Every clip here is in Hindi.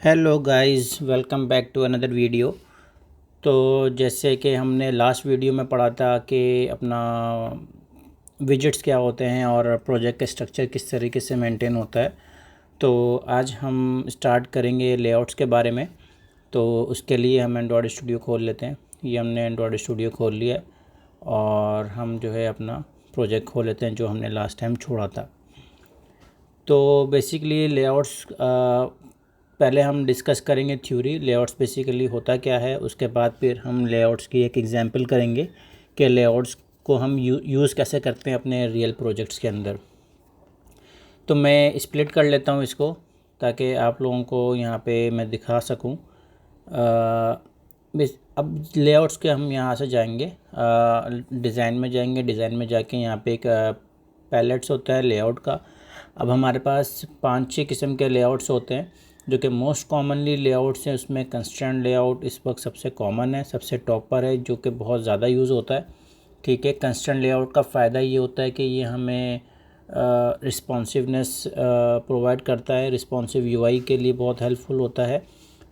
Hello guys, welcome back to another video. तो जैसे कि हमने लास्ट वीडियो में पढ़ा था कि अपना विजेट्स क्या होते हैं और प्रोजेक्ट का स्ट्रक्चर किस तरीके से मेंटेन होता है। तो आज हम स्टार्ट करेंगे लेआउट्स के बारे में। तो उसके लिए हम एंड्रॉयड स्टूडियो खोल लेते हैं। ये हमने एंड्रॉयड स्टूडियो खोल लिया है और हम जो है अपना प्रोजेक्ट खोल लेते हैं जो हमने लास्ट टाइम छोड़ा था। तो बेसिकली लेआउट्स पहले हम डिस्कस करेंगे थ्योरी लेआउट्स बेसिकली होता क्या है। उसके बाद फिर हम लेआउट्स की एक एग्जांपल करेंगे कि लेआउट्स को हम यूज़ कैसे करते हैं अपने रियल प्रोजेक्ट्स के अंदर। तो मैं स्प्लिट कर लेता हूँ इसको ताकि आप लोगों को यहाँ पे मैं दिखा सकूँ। अब लेआउट्स के हम यहाँ से जाएंगे, डिज़ाइन में जाएंगे। डिज़ाइन में जाके यहाँ पे एक पैलेट्स होता है लेआउट का। अब हमारे पास 5-6 किस्म के लेआउट्स होते हैं जो कि मोस्ट कॉमनली लेआउट्स हैं। उसमें कंस्ट्रेंट लेआउट इस वक्त सबसे कॉमन है, सबसे टॉप पर है, जो कि बहुत ज़्यादा यूज़ होता है। ठीक है, कंस्ट्रेंट लेआउट का फ़ायदा ये होता है कि ये हमें रिस्पॉन्सिवनेस प्रोवाइड करता है, रिस्पॉन्सिव यूआई के लिए बहुत हेल्पफुल होता है।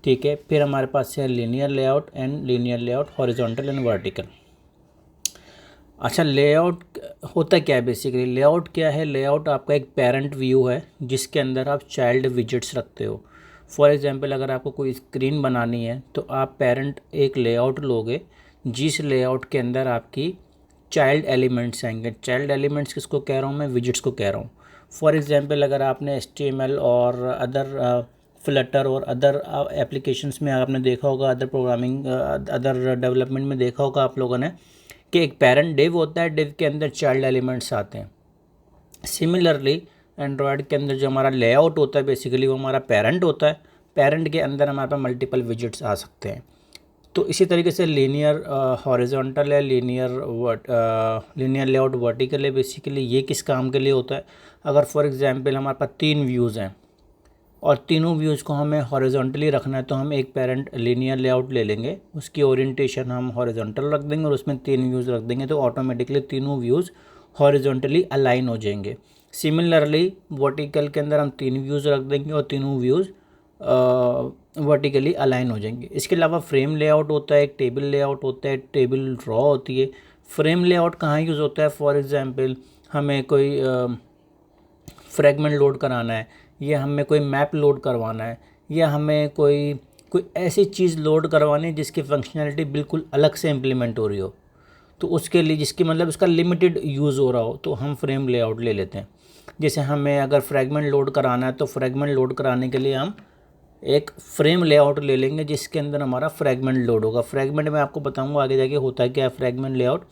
ठीक है, फिर हमारे पास है linear layout and linear layout, horizontal and vertical. अच्छा, लेआउट होता क्या है बेसिकली? लेआउट क्या है? लेआउट आपका एक पेरेंट व्यू है जिसके अंदर आप चाइल्ड विजेट्स रखते हो। फॉर एग्जांपल, अगर आपको कोई स्क्रीन बनानी है तो आप पेरेंट एक लेआउट लोगे जिस लेआउट के अंदर आपकी चाइल्ड एलिमेंट्स आएंगे। चाइल्ड एलिमेंट्स किसको कह रहा हूँ मैं? विजेट्स को कह रहा हूँ। फॉर एग्जांपल, अगर आपने HTML और अदर फ्लटर और अदर एप्लीकेशंस में आपने देखा होगा, अदर प्रोग्रामिंग अदर डेवलपमेंट में देखा होगा आप लोगों ने कि एक पेरेंट डिव होता है, डिव के अंदर चाइल्ड एलिमेंट्स आते हैं। सिमिलरली एंड्रॉयड के अंदर जो हमारा लेआउट होता है बेसिकली वो हमारा पेरेंट होता है। पेरेंट के अंदर हमारे पास मल्टीपल विजेट्स आ सकते हैं। तो इसी तरीके से लीनियर हॉरिजॉन्टल है, लीनियर लेआउट वर्टिकल है। बेसिकली ये किस काम के लिए होता है? अगर फॉर एग्जांपल हमारे पास 3 व्यूज़ हैं और तीनों व्यूज़ को हमें हॉरिजॉन्टली रखना है तो हम एक पेरेंट लीनियर लेआउट ले लेंगे, उसकी ओरिएंटेशन हम हॉरिजॉन्टल रख देंगे और उसमें 3 व्यूज़ रख देंगे, तो ऑटोमेटिकली तीनों व्यूज़ हॉरिजॉन्टली अलाइन हो जाएंगे। सिमिलरली वर्टिकल के अंदर हम 3 व्यूज़ रख देंगे और तीनों व्यूज़ वर्टिकली अलाइन हो जाएंगे। इसके अलावा फ्रेम लेआउट होता है, एक टेबल लेआउट होता है, टेबल ड्रॉ होती है। फ्रेम लेआउट कहाँ यूज़ होता है? फॉर एग्जांपल, हमें कोई फ्रेगमेंट लोड कराना है, या हमें कोई मैप लोड करवाना है, या हमें कोई कोई ऐसी चीज़ लोड करवानी है जिसकी फंक्शनैलिटी बिल्कुल अलग से इम्प्लीमेंट हो रही हो, तो उसके लिए जिसकी मतलब उसका लिमिटेड यूज़ हो रहा हो, तो हम फ्रेम लेआउट ले लेते हैं। जैसे हमें अगर फ्रेगमेंट लोड कराना है तो फ्रेगमेंट लोड कराने के लिए हम एक फ्रेम लेआउट ले लेंगे जिसके अंदर हमारा फ्रेगमेंट लोड होगा। फ्रेगमेंट में आपको बताऊंगा आगे जाके होता है क्या है फ्रेगमेंट लेआउट,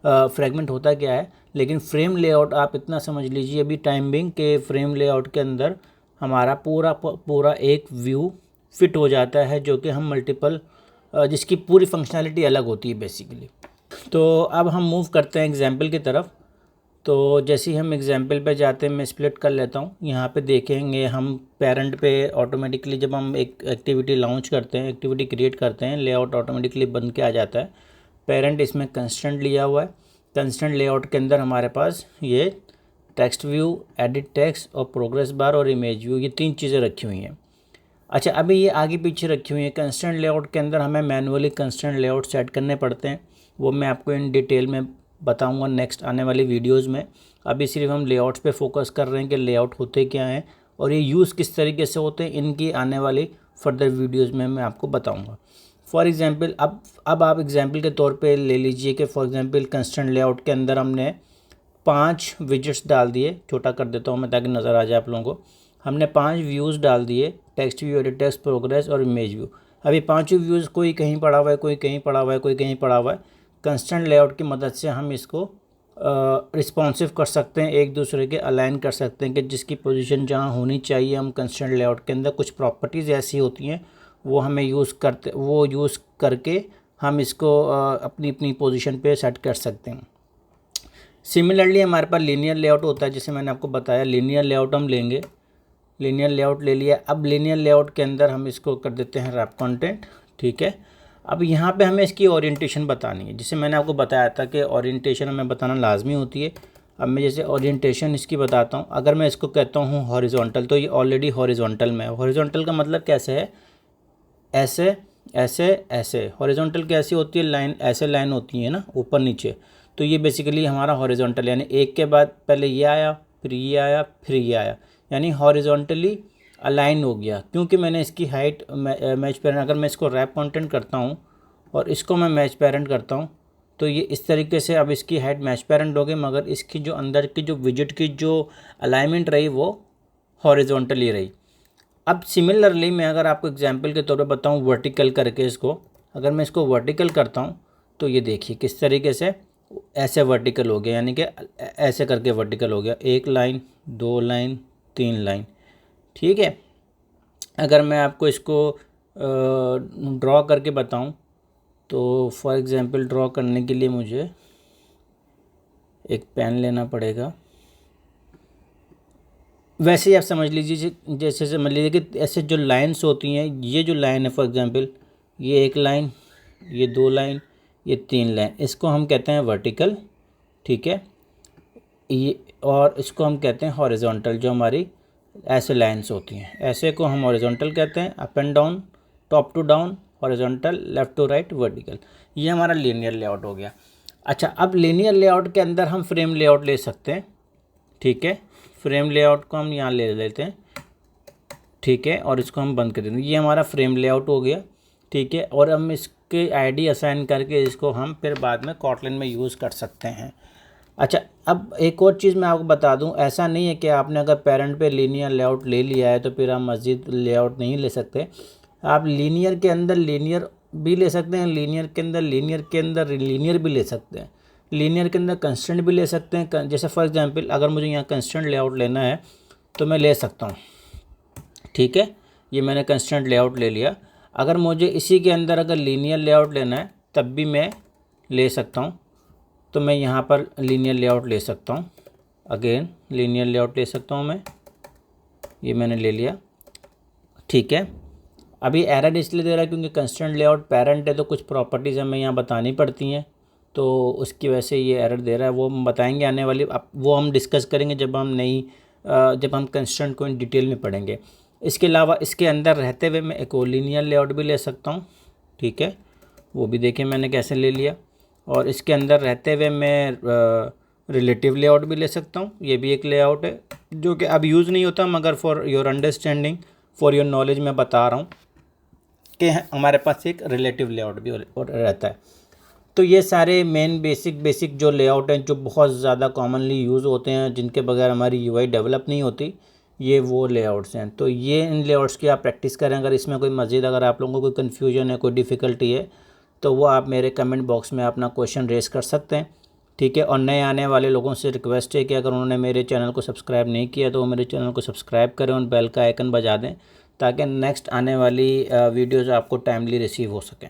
फ्रेगमेंट होता क्या है। लेकिन फ्रेम लेआउट आप इतना समझ लीजिए अभी टाइम बिंग के फ्रेम लेआउट के अंदर हमारा पूरा एक व्यू फिट हो जाता है जो कि हम मल्टीपल जिसकी पूरी फंक्शनैलिटी अलग होती है बेसिकली। तो अब हम मूव करते हैं एग्जाम्पल की तरफ। तो जैसे ही हम एग्जाम्पल पे जाते हैं, मैं स्प्लिट कर लेता हूँ। यहाँ पे देखेंगे हम पेरेंट पे ऑटोमेटिकली जब हम एक एक्टिविटी लॉन्च करते हैं, एक्टिविटी क्रिएट करते हैं, लेआउट ऑटोमेटिकली बन के आ जाता है। पेरेंट इसमें कंस्ट्रेंट लिया हुआ है। कंस्ट्रेंट लेआउट के अंदर हमारे पास ये टेक्स्ट व्यू, एडिट टेक्स्ट और प्रोग्रेस बार और इमेज व्यू, ये 3 चीज़ें रखी हुई हैं। अच्छा, अभी ये आगे पीछे रखी हुई है। कंस्ट्रेंट लेआउट के अंदर हमें मैनुअली कंस्ट्रेंट लेआउट सेट करने पड़ते हैं, वो मैं आपको इन डिटेल में बताऊंगा नेक्स्ट आने वाली वीडियोस में। अभी सिर्फ हम लेआउट्स पे फोकस कर रहे हैं कि लेआउट होते क्या हैं और ये यूज़ किस तरीके से होते हैं, इनकी आने वाली फर्दर वीडियोज़ में मैं आपको बताऊँगा। फॉर एग्ज़ाम्पल, अब आप एग्ज़ाम्पल के तौर पे ले लीजिए कि फॉर एग्ज़ाम्पल कंस्ट्रेंट लेआउट के अंदर हमने 5 विजेट्स डाल दिए। छोटा कर देता हूँ मैं ताकि नज़र आ जाए आप लोगों को। हमने 5 व्यूज़ डाल दिए, text view, edit text, progress और इमेज व्यू। अभी 5 व्यूज़ कोई कहीं पड़ा हुआ है, कोई कहीं पड़ा हुआ है, कोई कहीं पड़ा हुआ है। कंस्ट्रेंट लेआउट की मदद से हम इसको रिस्पॉन्सिव कर सकते हैं, एक दूसरे के अलाइन कर सकते हैं कि जिसकी पोजीशन जहाँ होनी चाहिए। हम कंस्ट्रेंट लेआउट के अंदर कुछ प्रॉपर्टीज़ ऐसी होती हैं वो हमें यूज़ करके हम इसको अपनी अपनी पोजीशन पे सेट कर सकते हैं। सिमिलरली हमारे पास लीनियर लेआउट होता है, जैसे मैंने आपको बताया। लीनियर लेआउट हम लेंगे, लीनियर लेआउट ले लिया। अब लीनियर लेआउट के अंदर हम इसको कर देते हैं रैप कंटेंट। ठीक है, अब यहाँ पे हमें इसकी ओरिएंटेशन बतानी है। जैसे मैंने आपको बताया था कि ओरिएंटेशन हमें बताना लाजमी होती है। अब मैं जैसे ओरिएंटेशन इसकी बताता हूँ। अगर मैं इसको कहता हूँ हॉरिजॉन्टल, तो ये ऑलरेडी हॉरिजॉन्टल में है। हॉरिजॉन्टल का मतलब कैसे है ऐसे ऐसे ऐसे। हॉरिजॉन्टल कैसी होती है, लाइन ऐसे लाइन होती है ना ऊपर नीचे, तो ये बेसिकली हमारा हॉरिजॉन्टल, यानी एक के बाद पहले ये आया फिर ये आया फिर ये आया, यानी हॉरिजॉन्टली अलाइन हो गया। क्योंकि मैंने इसकी हाइट मैच पेरेंट, अगर मैं इसको रैप कंटेंट करता हूँ और इसको मैं मैच पेरेंट करता हूँ तो ये इस तरीके से, अब इसकी हाइट मैच पेरेंट हो गई, मगर इसकी जो अंदर की जो विजिट की जो अलाइनमेंट रही वो हॉरिजॉन्टली रही। अब सिमिलरली मैं अगर आपको एग्जांपल के तौर पे बताऊं वर्टिकल करके इसको, अगर मैं इसको वर्टिकल करता हूं तो ये देखिए किस तरीके से ऐसे वर्टिकल हो गया, यानी कि ऐसे करके वर्टिकल हो गया, एक लाइन, दो लाइन, तीन लाइन। ठीक है, अगर मैं आपको इसको ड्रॉ करके बताऊं तो फॉर एग्ज़ाम्पल ड्रॉ करने के लिए मुझे एक पेन लेना पड़ेगा। वैसे ही आप समझ लीजिए, जैसे समझ लीजिए कि ऐसे जो लाइंस होती हैं, ये जो लाइन है फॉर एग्जांपल, ये एक लाइन, ये दो लाइन, ये तीन लाइन, इसको हम कहते हैं वर्टिकल। ठीक है, ये और इसको हम कहते हैं हॉरिजॉन्टल, जो हमारी ऐसे लाइंस होती हैं, ऐसे को हम हॉरिजॉन्टल कहते हैं, up and down, top to down horizontal, left to right vertical. ये हमारा लीनियर लेआउट हो गया। अच्छा, अब लीनियर लेआउट के अंदर हम फ्रेम लेआउट ले सकते हैं। ठीक है, फ्रेम लेआउट को हम यहाँ ले लेते हैं। ठीक है, और इसको हम बंद कर देते हैं। ये हमारा फ्रेम लेआउट हो गया। ठीक है, और हम इसके आईडी असाइन करके इसको हम फिर बाद में कॉटलिन में यूज़ कर सकते हैं। अच्छा, अब एक और चीज़ मैं आपको बता दूं, ऐसा नहीं है कि आपने अगर पेरेंट पे लीनियर लेआउट ले लिया है तो फिर आप मस्जिद लेआउट नहीं ले सकते। आप लीनियर के अंदर लीनियर भी ले सकते हैं, लीनियर के अंदर लीनियर भी ले सकते हैं, लीनियर के अंदर कंस्ट्रेंट भी ले सकते हैं। जैसे फॉर एग्जांपल अगर मुझे यहाँ कंस्ट्रेंट लेआउट लेना है तो मैं ले सकता हूँ। ठीक है, ये मैंने कंस्ट्रेंट लेआउट ले लिया। अगर मुझे इसी के अंदर अगर लीनियर लेआउट लेना है तब भी मैं ले सकता हूँ, तो मैं यहाँ पर लीनियर लेआउट ले सकता हूँ। अगेन लीनियर लेआउट ले सकता हूँ मैं, ये मैंने ले लिया। ठीक है, अभी एरर इसलिए दे रहा है क्योंकि कंस्ट्रेंट लेआउट पेरेंट है तो कुछ प्रॉपर्टीज़ हमें यहाँ बतानी पड़ती हैं, तो उसकी वजह से ये एरर दे रहा है। वो हम बताएंगे आने वाली, अब वो हम डिस्कस करेंगे जब हम कंस्ट्रेंट को इन डिटेल में पढ़ेंगे। इसके अलावा इसके अंदर रहते हुए मैं एक और लीनियर लेआउट भी ले सकता हूँ। ठीक है, वो भी देखिए मैंने कैसे ले लिया। और इसके अंदर रहते हुए मैं रिलेटिव लेआउट भी ले सकता हूँ। ये भी एक लेआउट है जो कि अब यूज़ नहीं होता, मगर for your understanding, for your knowledge मैं बता रहा हूँ कि हमारे पास एक रिलेटिव लेआउट भी रहता है। तो ये सारे मेन बेसिक जो लेआउट हैं जो बहुत ज़्यादा कॉमनली यूज़ होते हैं, जिनके बगैर हमारी यूआई डेवलप नहीं होती, ये वो लेआउट्स हैं। तो ये इन लेआउट्स की आप प्रैक्टिस करें। अगर इसमें कोई मज़ीद, अगर आप लोगों को कोई कन्फ्यूजन है, कोई डिफ़िकल्टी है, तो वो आप मेरे कमेंट बॉक्स में अपना क्वेश्चन रेस कर सकते हैं। ठीक है, और नए आने वाले लोगों से रिक्वेस्ट है कि अगर उन्होंने मेरे चैनल को सब्सक्राइब नहीं किया तो वो मेरे चैनल को सब्सक्राइब करें और बेल का आइकन बजा दें, ताकि नेक्स्ट आने वाली वीडियोज़ आपको टाइमली रिसीव हो सकें।